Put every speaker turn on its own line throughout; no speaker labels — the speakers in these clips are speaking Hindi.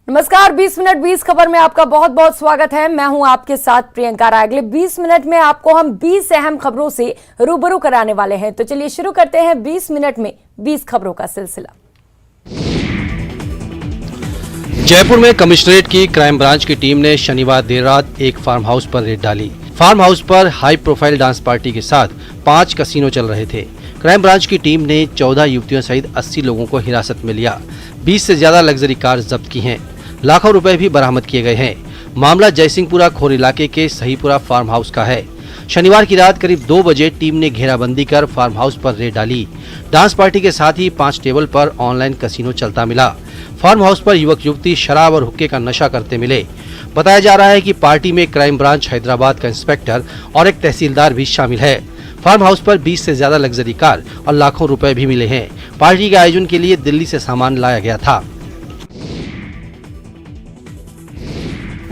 नमस्कार, 20 मिनट 20 खबर में आपका बहुत बहुत स्वागत है। मैं हूं आपके साथ प्रियंका राय। अगले 20 मिनट में आपको हम 20 अहम खबरों से रूबरू कराने वाले हैं। तो चलिए शुरू करते हैं 20 मिनट में 20 खबरों का सिलसिला।
जयपुर में कमिश्नरेट की क्राइम ब्रांच की टीम ने शनिवार देर रात एक फार्म हाउस पर रेड डाली। फार्म हाउस पर हाई प्रोफाइल डांस पार्टी के साथ 5 कसिनो चल रहे थे। क्राइम ब्रांच की टीम ने 14 युवतियों सहित 80 लोगों को हिरासत में लिया। 20 से ज्यादा लग्जरी कार जब्त की हैं। लाखों रुपए भी बरामद किए गए हैं। मामला जयसिंहपुरा खोर इलाके के सहीपुरा फार्म हाउस का है। शनिवार की रात करीब 2 बजे टीम ने घेराबंदी कर फार्म हाउस पर रेड डाली। डांस पार्टी के साथ ही 5 टेबल पर ऑनलाइन कसिनो चलता मिला। फार्म हाउस पर युवक युवती शराब और हुक्के का नशा करते मिले। बताया जा रहा है कि पार्टी में क्राइम ब्रांच हैदराबाद का इंस्पेक्टर और एक तहसीलदार भी शामिल है। फार्म हाउस पर 20 से ज्यादा लग्जरी कार और लाखों रुपए भी मिले हैं। पार्टी के आयोजन के लिए दिल्ली से सामान लाया गया था।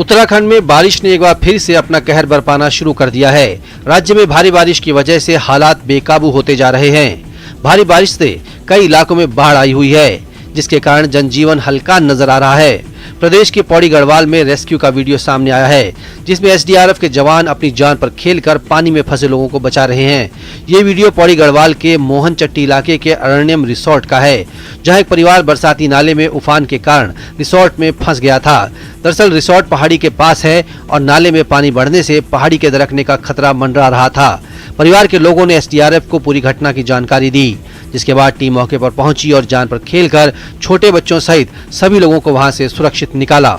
उत्तराखंड में बारिश ने एक बार फिर से अपना कहर बरपाना शुरू कर दिया है। राज्य में भारी बारिश की वजह से हालात बेकाबू होते जा रहे हैं। भारी बारिश से कई इलाकों में बाढ़ आई हुई है, जिसके कारण जनजीवन हल्का नजर आ रहा है। प्रदेश के पौड़ी गढ़वाल में रेस्क्यू का वीडियो सामने आया है, जिसमें एसडीआरएफ के जवान अपनी जान पर खेलकर पानी में फंसे लोगों को बचा रहे हैं। ये वीडियो पौड़ी गढ़वाल के मोहनचट्टी इलाके के अरण्यम रिसोर्ट का है, जहां एक परिवार बरसाती नाले में उफान के कारण रिसोर्ट में फंस गया था। दरअसल रिसोर्ट पहाड़ी के पास है और नाले में पानी बढ़ने से पहाड़ी के दरकने का खतरा मंडरा रहा था। परिवार के लोगों ने एसडीआरएफ को पूरी घटना की जानकारी दी, जिसके बाद टीम मौके पर पहुंची और जान पर खेलकर छोटे बच्चों सहित सभी लोगों को वहां से सुरक्षित निकाला।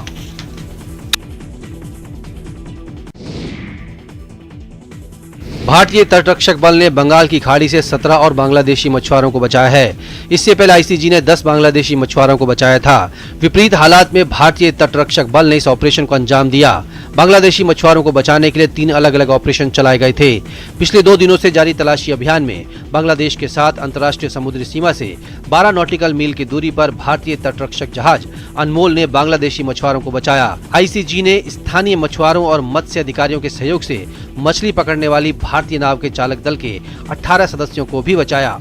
भारतीय तटरक्षक बल ने बंगाल की खाड़ी से 17 और बांग्लादेशी मछुआरों को बचाया है। इससे पहले आईसीजी ने 10 बांग्लादेशी मछुआरों को बचाया था। विपरीत हालात में भारतीय तटरक्षक बल ने इस ऑपरेशन को अंजाम दिया। बांग्लादेशी मछुआरों को बचाने के लिए 3 अलग अलग ऑपरेशन चलाए गए थे। पिछले 2 दिनों से जारी तलाशी अभियान में बांग्लादेश के साथ अंतर्राष्ट्रीय समुद्री सीमा से 12 नॉटिकल मील की दूरी पर भारतीय तटरक्षक जहाज अनमोल ने बांग्लादेशी मछुआरों को बचाया। आईसीजी ने स्थानीय मछुआरों और मत्स्य अधिकारियों के सहयोग से मछली पकड़ने वाली भारतीय नाव के चालक दल के 18 सदस्यों को भी बचाया।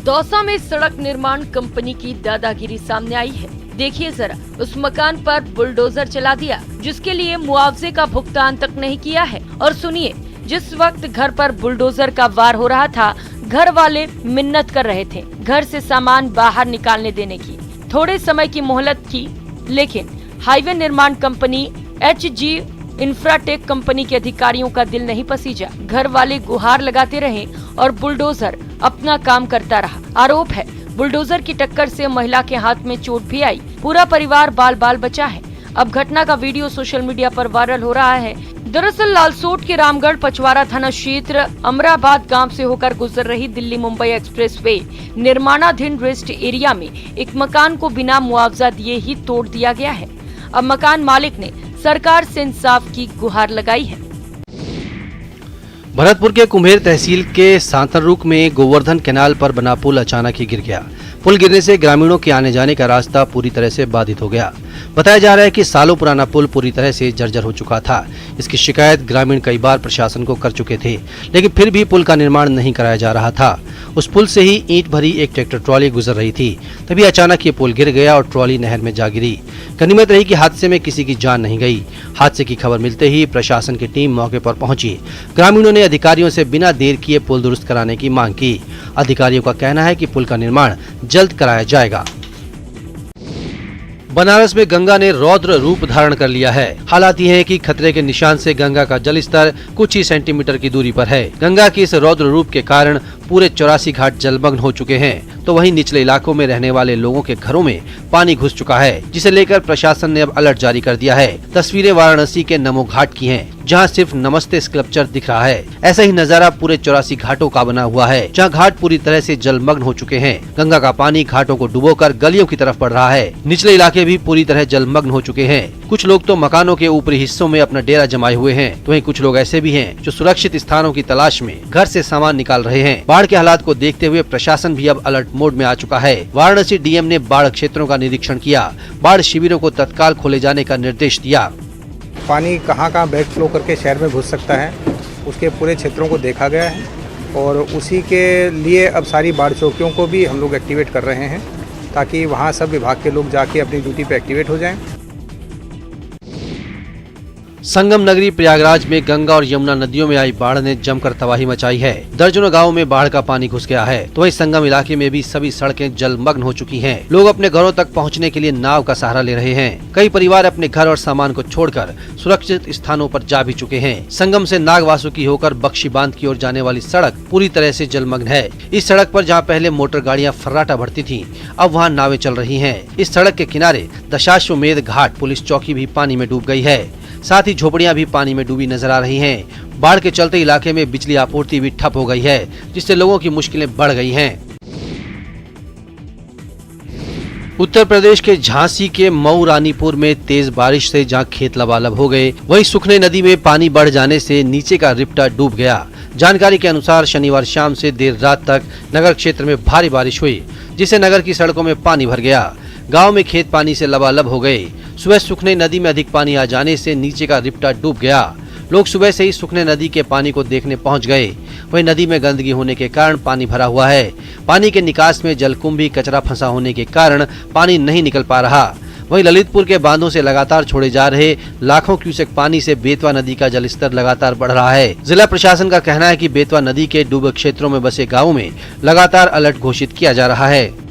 दौसा में सड़क निर्माण कंपनी की दादागिरी सामने आई है। देखिए जरा, उस मकान पर बुलडोजर चला दिया, जिसके लिए मुआवजे का भुगतान तक नहीं किया है। और सुनिए, जिस वक्त घर पर बुलडोजर का वार हो रहा था, घर वाले मिन्नत कर रहे थे घर से सामान बाहर निकालने देने की। थोड़े समय की मोहलत की, लेकिन हाईवे निर्माण कंपनी HG इंफ्राटेक कंपनी के अधिकारियों का दिल नहीं पसीजा। घर वाले गुहार लगाते रहे और बुलडोजर अपना काम करता रहा। आरोप है, बुलडोजर की टक्कर से महिला के हाथ में चोट भी आई। पूरा परिवार बाल बाल बचा है। अब घटना का वीडियो सोशल मीडिया पर वायरल हो रहा है। दरअसल लालसोट के रामगढ़ पचवारा थाना क्षेत्र अमराबाद गांव से होकर गुजर रही दिल्ली मुंबई एक्सप्रेसवे निर्माणाधीन रेस्ट एरिया में एक मकान को बिना मुआवजा दिए ही तोड़ दिया गया है। अब मकान मालिक ने सरकार से इंसाफ की गुहार लगाई है।
भरतपुर के कुम्हेर तहसील के सांतररुक में गोवर्धन कैनाल पर बना पुल अचानक ही गिर गया। पुल गिरने से ग्रामीणों के आने जाने का रास्ता पूरी तरह से बाधित हो गया। बताया जा रहा है कि सालों पुराना पुल पूरी तरह से जर्जर हो चुका था। इसकी शिकायत ग्रामीण कई बार प्रशासन को कर चुके थे, लेकिन फिर भी पुल का निर्माण नहीं कराया जा रहा था। उस पुल से ही ईंट भरी एक ट्रैक्टर ट्रॉली गुजर रही थी, तभी अचानक ये पुल गिर गया और ट्रॉली नहर में जा गिरी। गनीमत रही कि हादसे में किसी की जान नहीं गई। हादसे की खबर मिलते ही प्रशासन की टीम मौके पर पहुंची। ग्रामीणों ने अधिकारियों से बिना देर किए पुल दुरुस्त कराने की मांग की। अधिकारियों का कहना है कि पुल का निर्माण जल्द कराया जाएगा। बनारस में गंगा ने रौद्र रूप धारण कर लिया है। हालात ये है कि खतरे के निशान से गंगा का जल स्तर कुछ ही सेंटीमीटर की दूरी पर है। गंगा की इस रौद्र रूप के कारण पूरे 84 घाट जलमग्न हो चुके हैं, तो वहीं निचले इलाकों में रहने वाले लोगों के घरों में पानी घुस चुका है, जिसे लेकर प्रशासन ने अब अलर्ट जारी कर दिया है। तस्वीरें वाराणसी के नमो घाट की हैं, जहां सिर्फ नमस्ते स्कल्पचर दिख रहा है। ऐसा ही नजारा पूरे 84 घाटों का बना हुआ है, जहां घाट पूरी तरह से जलमग्न हो चुके हैं। गंगा का पानी घाटों को डुबोकर गलियों की तरफ बढ़ रहा है। निचले इलाके भी पूरी तरह जलमग्न हो चुके हैं। कुछ लोग तो मकानों के ऊपरी हिस्सों में अपना डेरा जमाए हुए हैं, तो वहीं कुछ लोग ऐसे भी हैं जो सुरक्षित स्थानों की तलाश में घर से सामान निकाल रहे हैं। बाढ़ के हालात को देखते हुए प्रशासन भी अब अलर्ट मोड में आ चुका है। वाराणसी डीएम ने बाढ़ क्षेत्रों का निरीक्षण किया। बाढ़ शिविरों को तत्काल खोले जाने का निर्देश दिया।
पानी कहाँ बैक फ्लो करके शहर में घुस सकता है, उसके पूरे क्षेत्रों को देखा गया है और उसी के लिए अब सारी बाढ़ चौकियों को भी हम लोग एक्टिवेट कर रहे हैं ताकि वहाँ सब विभाग के लोग जाके अपनी ड्यूटी पे एक्टिवेट हो जाएं।
संगम नगरी प्रयागराज में गंगा और यमुना नदियों में आई बाढ़ ने जमकर तबाही मचाई है। दर्जनों गांवों में बाढ़ का पानी घुस गया है, तो वहीं संगम इलाके में भी सभी सड़कें जलमग्न हो चुकी हैं। लोग अपने घरों तक पहुंचने के लिए नाव का सहारा ले रहे हैं। कई परिवार अपने घर और सामान को छोड़कर सुरक्षित स्थानों पर जा भी चुके हैं। संगम से नागवासुकी होकर बख्शी बांध की ओर जाने वाली सड़क पूरी तरह से जलमग्न है। इस सड़क पर जहाँ पहले मोटर गाड़ियाँ फर्राटा भरती थी, अब वहाँ नावें चल रही है। इस सड़क के किनारे दशाश्वमेध घाट पुलिस चौकी भी पानी में डूब गई है। साथ ही झोपड़ियां भी पानी में डूबी नजर आ रही हैं। बाढ़ के चलते इलाके में बिजली आपूर्ति भी ठप हो गई है, जिससे लोगों की मुश्किलें बढ़ गई हैं। उत्तर प्रदेश के झांसी के मऊ रानीपुर में तेज बारिश से जहां खेत लबालब हो गए, वहीं सुखने नदी में पानी बढ़ जाने से नीचे का रिप्टा डूब गया। जानकारी के अनुसार शनिवार शाम से देर रात तक नगर क्षेत्र में भारी बारिश हुई, जिससे नगर की सड़कों में पानी भर गया। गांव में खेत पानी से लबालब हो गए। सुबह सुखने नदी में अधिक पानी आ जाने से नीचे का रिप्टा डूब गया। लोग सुबह से ही सुखने नदी के पानी को देखने पहुंच गए। वहीं नदी में गंदगी होने के कारण पानी भरा हुआ है। पानी के निकास में जलकुंभी कचरा फंसा होने के कारण पानी नहीं निकल पा रहा। वहीं ललितपुर के बांधों से लगातार छोड़े जा रहे लाखों क्यूसेक पानी से बेतवा नदी का जलस्तर लगातार बढ़ रहा है। जिला प्रशासन का कहना है कि बेतवा नदी के डूबे क्षेत्रों में बसे गाँवों में लगातार अलर्ट घोषित किया जा रहा है।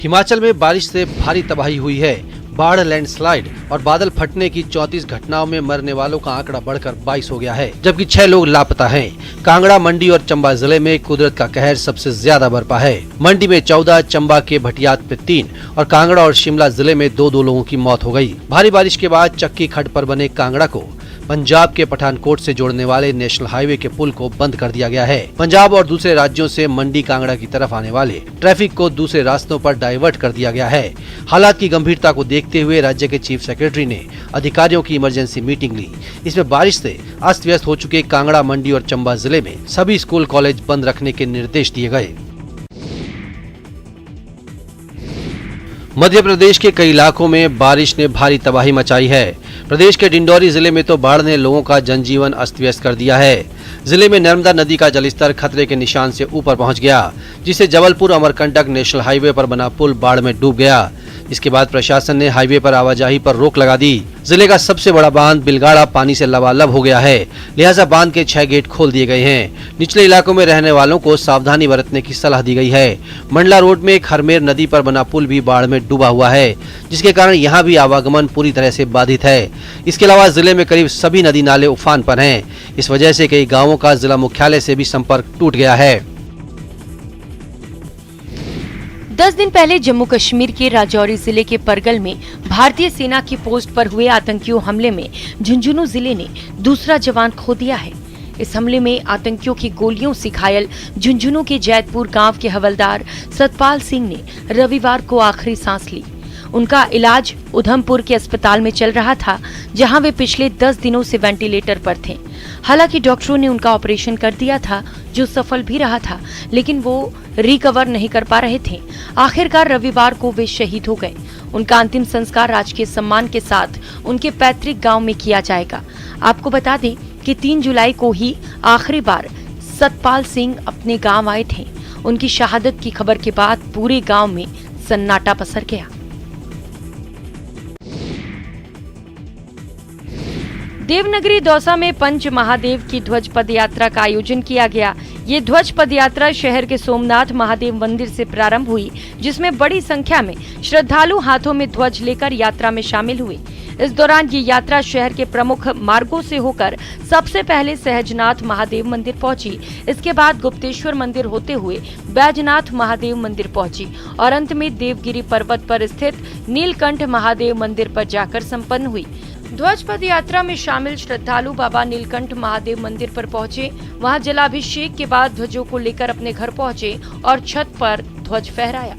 हिमाचल में बारिश से भारी तबाही हुई है। बाढ़, लैंडस्लाइड और बादल फटने की 34 घटनाओं में मरने वालों का आंकड़ा बढ़कर 22 हो गया है, जबकि 6 लोग लापता हैं। कांगड़ा, मंडी और चंबा जिले में कुदरत का कहर सबसे ज्यादा बरपा है। मंडी में 14, चंबा के भटियात में 3 और कांगड़ा और शिमला जिले में 2 लोगों की मौत हो गई। भारी बारिश के बाद चक्की खड्ड पर बने कांगड़ा को पंजाब के पठानकोट से जोड़ने वाले नेशनल हाईवे के पुल को बंद कर दिया गया है। पंजाब और दूसरे राज्यों से मंडी, कांगड़ा की तरफ आने वाले ट्रैफिक को दूसरे रास्तों पर डाइवर्ट कर दिया गया है। हालात की गंभीरता को देखते हुए राज्य के चीफ सेक्रेटरी ने अधिकारियों की इमरजेंसी मीटिंग ली। इसमें बारिश से अस्त व्यस्त हो चुके कांगड़ा, मंडी और चंबा जिले में सभी स्कूल, कॉलेज बंद रखने के निर्देश दिए गए। मध्य प्रदेश के कई इलाकों में बारिश ने भारी तबाही मचाई है। प्रदेश के डिंडौरी जिले में तो बाढ़ ने लोगों का जनजीवन अस्त व्यस्त कर दिया है। जिले में नर्मदा नदी का जलस्तर खतरे के निशान से ऊपर पहुंच गया, जिससे जबलपुर अमरकंटक नेशनल हाईवे पर बना पुल बाढ़ में डूब गया। इसके बाद प्रशासन ने हाईवे पर आवाजाही पर रोक लगा दी। जिले का सबसे बड़ा बांध बिलगाड़ा पानी से लबालब हो गया है, लिहाजा बांध के 6 गेट खोल दिए गए हैं। निचले इलाकों में रहने वालों को सावधानी बरतने की सलाह दी गई है। मंडला रोड में खरमेर नदी पर बना पुल भी बाढ़ में डूबा हुआ है, जिसके कारण यहाँ भी आवागमन पूरी तरह से बाधित है। इसके अलावा जिले में करीब सभी नदी नाले उफान पर हैं। इस वजह से कई गाँवों का जिला मुख्यालय से भी संपर्क टूट गया है।
10 दिन पहले जम्मू कश्मीर के राजौरी जिले के परगल में भारतीय सेना की पोस्ट पर हुए आतंकियों हमले में झुंझुनू जिले ने दूसरा जवान खो दिया है। इस हमले में आतंकियों की गोलियों से घायल झुंझुनू के जैतपुर गांव के हवलदार सतपाल सिंह ने रविवार को आखिरी सांस ली। उनका इलाज उधमपुर के अस्पताल में चल रहा था, जहां वे पिछले 10 दिनों से वेंटिलेटर पर थे। हालांकि डॉक्टरों ने उनका ऑपरेशन कर दिया था, जो सफल भी रहा था, लेकिन वो रिकवर नहीं कर पा रहे थे। आखिरकार रविवार को वे शहीद हो गए। उनका अंतिम संस्कार राजकीय सम्मान के साथ उनके पैतृक गांव में किया जाएगा। आपको बता दें कि 3 जुलाई को ही आखिरी बार सतपाल सिंह अपने गांव आए थे। उनकी शहादत की खबर के बाद पूरे गांव में सन्नाटा पसर गया। देवनगरी दौसा में पंच महादेव की ध्वज पद यात्रा का आयोजन किया गया। ये ध्वज पद यात्रा शहर के सोमनाथ महादेव मंदिर से प्रारंभ हुई, जिसमें बड़ी संख्या में श्रद्धालु हाथों में ध्वज लेकर यात्रा में शामिल हुए। इस दौरान ये यात्रा शहर के प्रमुख मार्गों से होकर सबसे पहले सहजनाथ महादेव मंदिर पहुंची। इसके बाद गुप्तेश्वर मंदिर होते हुए बैजनाथ महादेव मंदिर पहुंची और अंत में देवगिरी पर्वत पर स्थित नीलकंठ महादेव मंदिर पर जाकर संपन्न हुई। ध्वज पद यात्रा में शामिल श्रद्धालु बाबा नीलकंठ महादेव मंदिर पर पहुंचे। वहां जलाभिषेक के बाद ध्वजों को लेकर अपने घर पहुंचे और छत पर ध्वज फहराया।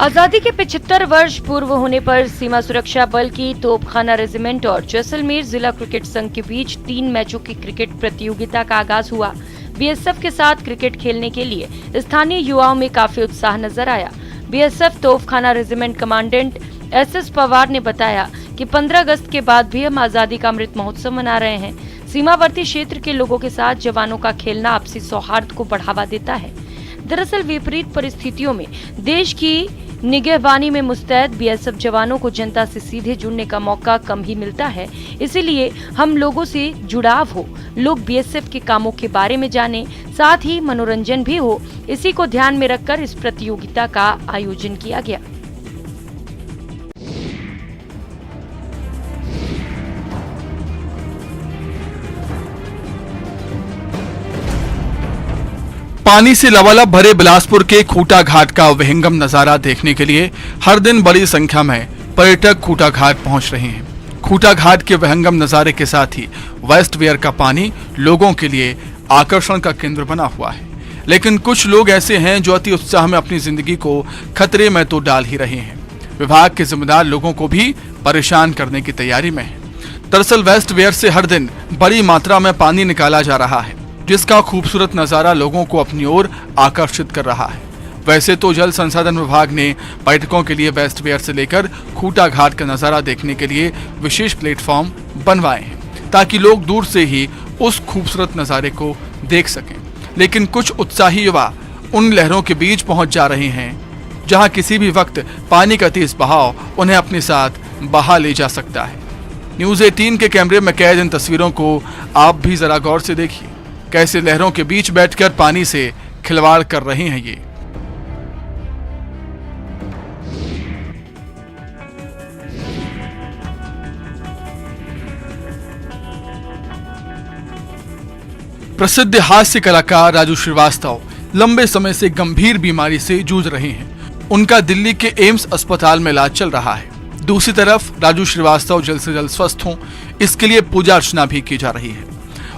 आजादी के 75 वर्ष पूर्व होने पर सीमा सुरक्षा बल की तोपखाना रेजिमेंट और जैसलमेर जिला क्रिकेट संघ के बीच 3 मैचों की क्रिकेट प्रतियोगिता का आगाज हुआ। बीएसएफ के साथ क्रिकेट खेलने के लिए स्थानीय युवाओं में काफी उत्साह नजर आया। बीएसएफ तोपखाना रेजिमेंट कमांडेंट एसएस पवार ने बताया कि 15 अगस्त के बाद भी हम आजादी का अमृत महोत्सव मना रहे हैं। सीमावर्ती क्षेत्र के लोगों के साथ जवानों का खेलना आपसी सौहार्द को बढ़ावा देता है। दरअसल विपरीत परिस्थितियों में देश की निगहबानी में मुस्तैद बीएसएफ जवानों को जनता से सीधे जुड़ने का मौका कम ही मिलता है। इसीलिए हम लोगों से जुड़ाव हो, लोग बीएसएफ के कामों के बारे में जाने, साथ ही मनोरंजन भी हो। इसी को ध्यान में रखकर इस प्रतियोगिता का आयोजन किया गया।
पानी से लबालब भरे बिलासपुर के खूटा घाट का विहंगम नजारा देखने के लिए हर दिन बड़ी संख्या में पर्यटक खूटा घाट पहुंच रहे हैं। खूटा घाट के विहंगम नजारे के साथ ही वेस्ट वेयर का पानी लोगों के लिए आकर्षण का केंद्र बना हुआ है, लेकिन कुछ लोग ऐसे हैं जो अति उत्साह में अपनी जिंदगी को खतरे में तो डाल ही रहे हैं। विभाग के जिम्मेदार लोगों को भी परेशान करने की तैयारी में है। दरअसल वेस्ट वेयर से हर दिन बड़ी मात्रा में पानी निकाला जा रहा है, जिसका खूबसूरत नजारा लोगों को अपनी ओर आकर्षित कर रहा है। वैसे तो जल संसाधन विभाग ने पर्यटकों के लिए वेस्ट वेयर से लेकर खूटा घाट का नजारा देखने के लिए विशेष प्लेटफॉर्म बनवाए हैं, ताकि लोग दूर से ही उस खूबसूरत नजारे को देख सकें। लेकिन कुछ उत्साही युवा उन लहरों के बीच पहुंच जा रहे हैं जहां किसी भी वक्त पानी का तेज बहाव उन्हें अपने साथ बहा ले जा सकता है। न्यूज़ 18 के कैमरे में कैद इन तस्वीरों को आप भी जरा गौर से देखिए, कैसे लहरों के बीच बैठकर पानी से खिलवाड़ कर रहे हैं ये। प्रसिद्ध हास्य कलाकार राजू श्रीवास्तव लंबे समय से गंभीर बीमारी से जूझ रहे हैं। उनका दिल्ली के एम्स अस्पताल में इलाज चल रहा है। दूसरी तरफ राजू श्रीवास्तव जल्द से जल्द स्वस्थ हों, इसके लिए पूजा अर्चना भी की जा रही है।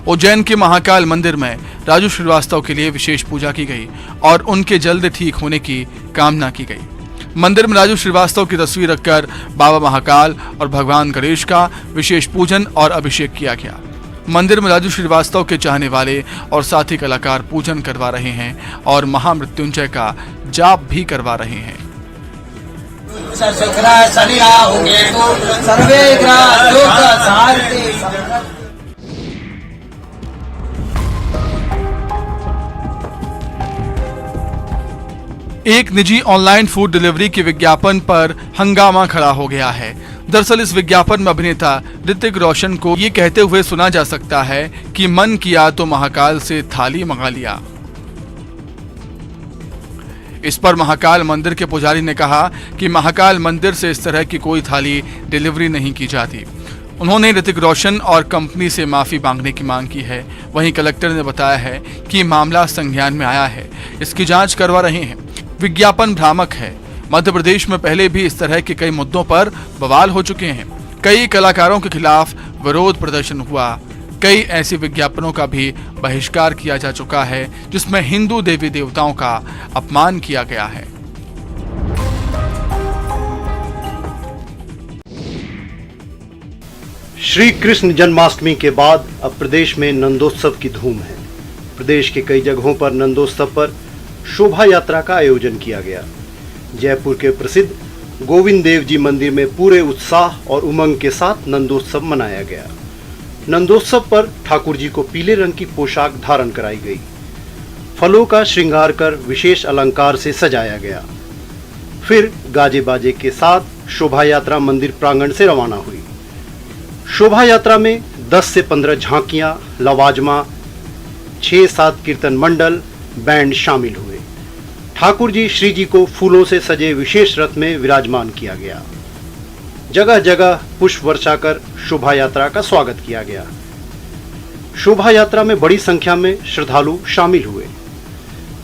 उज्जैन के महाकाल मंदिर में राजू श्रीवास्तव के लिए विशेष पूजा की गई और उनके जल्द ठीक होने की कामना की गई। मंदिर में राजू श्रीवास्तव की तस्वीर रखकर बाबा महाकाल और भगवान गणेश का विशेष पूजन और अभिषेक किया गया। मंदिर में राजू श्रीवास्तव के चाहने वाले और साथी कलाकार पूजन करवा रहे हैं और महामृत्युंजय का जाप भी करवा रहे हैं। एक निजी ऑनलाइन फूड डिलीवरी के विज्ञापन पर हंगामा खड़ा हो गया है। दरअसल इस विज्ञापन में अभिनेता ऋतिक रोशन को ये कहते हुए सुना जा सकता है कि मन किया तो महाकाल से थाली मंगा लिया। इस पर महाकाल मंदिर के पुजारी ने कहा कि महाकाल मंदिर से इस तरह की कोई थाली डिलीवरी नहीं की जाती। उन्होंने ऋतिक रोशन और कंपनी से माफी मांगने की मांग की है। वहीं कलेक्टर ने बताया है कि मामला संज्ञान में आया है, इसकी जांच करवा रहे हैं। विज्ञापन भ्रामक है। मध्य प्रदेश में पहले भी इस तरह के कई मुद्दों पर बवाल हो चुके हैं। कई कलाकारों के खिलाफ विरोध प्रदर्शन हुआ। कई ऐसे विज्ञापनों का भी बहिष्कार किया जा चुका है जिसमें हिंदू देवी देवताओं का अपमान किया गया है।
श्री कृष्ण जन्माष्टमी के बाद अब प्रदेश में नंदोत्सव की धूम है। प्रदेश के कई जगहों पर नंदोत्सव पर शोभा यात्रा का आयोजन किया गया। जयपुर के प्रसिद्ध गोविंद देव जी मंदिर में पूरे उत्साह और उमंग के साथ नंदोत्सव मनाया गया। नंदोत्सव पर ठाकुर जी को पीले रंग की पोशाक धारण कराई गई। फलों का श्रृंगार कर विशेष अलंकार से सजाया गया। फिर गाजे बाजे के साथ शोभा यात्रा मंदिर प्रांगण से रवाना हुई। शोभा यात्रा में 10 से 15 झांकियां, लवाजमा, 6-7 कीर्तन मंडल, बैंड शामिल हुए। ठाकुर जी श्री जी को फूलों से सजे विशेष रथ में विराजमान किया गया। जगह जगह पुष्प वर्षा कर शोभा यात्रा का स्वागत किया गया। शोभा यात्रा में बड़ी संख्या में श्रद्धालु शामिल हुए।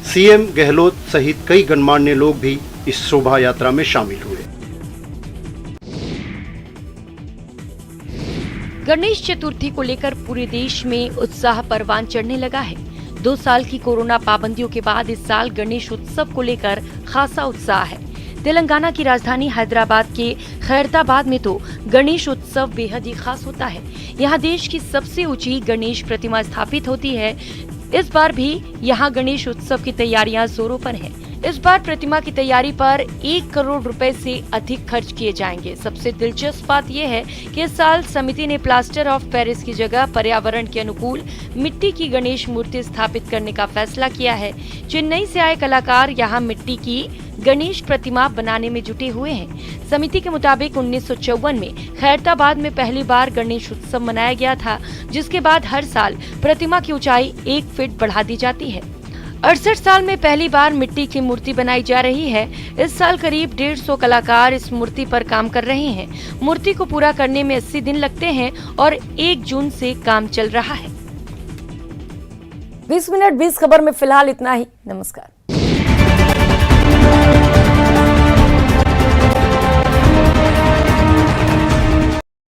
सीएम गहलोत सहित कई गणमान्य लोग भी इस शोभा यात्रा में शामिल हुए।
गणेश चतुर्थी को लेकर पूरे देश में उत्साह परवान चढ़ने लगा है। 2 साल की कोरोना पाबंदियों के बाद इस साल गणेश उत्सव को लेकर खासा उत्साह है। तेलंगाना की राजधानी हैदराबाद के खैरताबाद में तो गणेश उत्सव बेहद ही खास होता है। यहाँ देश की सबसे ऊंची गणेश प्रतिमा स्थापित होती है। इस बार भी यहाँ गणेश उत्सव की तैयारियां जोरों पर हैं। इस बार प्रतिमा की तैयारी पर 1 करोड़ रुपए से अधिक खर्च किए जाएंगे। सबसे दिलचस्प बात यह है कि इस साल समिति ने प्लास्टर ऑफ पेरिस की जगह पर्यावरण के अनुकूल मिट्टी की गणेश मूर्ति स्थापित करने का फैसला किया है। चेन्नई से आए कलाकार यहाँ मिट्टी की गणेश प्रतिमा बनाने में जुटे हुए हैं। समिति के मुताबिक 1954 में खैरताबाद में पहली बार गणेश उत्सव मनाया गया था, जिसके बाद हर साल प्रतिमा की ऊंचाई 1 फीट बढ़ा दी जाती है। 68 साल में पहली बार मिट्टी की मूर्ति बनाई जा रही है। इस साल करीब 150 कलाकार इस मूर्ति पर काम कर रहे हैं। मूर्ति को पूरा करने में 80 दिन लगते हैं और 1 जून से काम चल रहा है।
20 मिनट 20 खबर में फिलहाल इतना ही। नमस्कार।